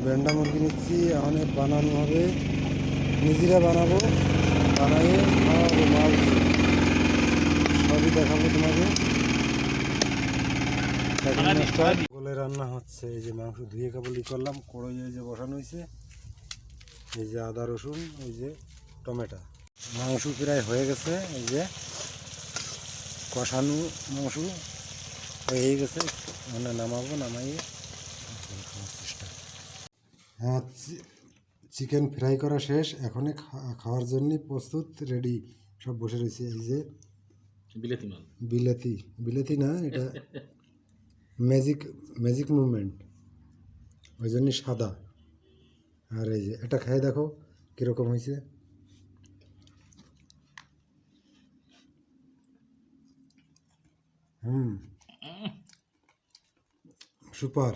ব্যান্ডা মুরগি নিচ্ছি, এখন বানানো হবে, নিজেরা বানাবো, বানাইয়ে খাওয়াবো, মাল দিয়ে সবই দেখাবো তোমাকে। গোলে রান্না হচ্ছে, এই যে মাংস ধুয়ে কাবলি করলাম, কড়াই এই যে বসানো হয়েছে, এই যে আদা রসুন, এই যে টমেটো, মাংস প্রায় হয়ে গেছে, এই যে কষানো মাংস হয়ে গেছে, মানে নামাবো, নামাইয়ে খাওয়ার চেষ্টা। হ্যাঁ, চিকেন ফ্রাই করা শেষ, এখন খাওয়ার জন্য প্রস্তুত, রেডি, সব বসে রয়েছে। এই যে বিলেতি মাল, বিলেতি, বিলেতি না, এটা ম্যাজিক, ম্যাজিক মুভমেন্ট, ওই জন্যই সাদা। আর এই যে এটা খেয়ে দেখো কীরকম হয়েছে। সুপার।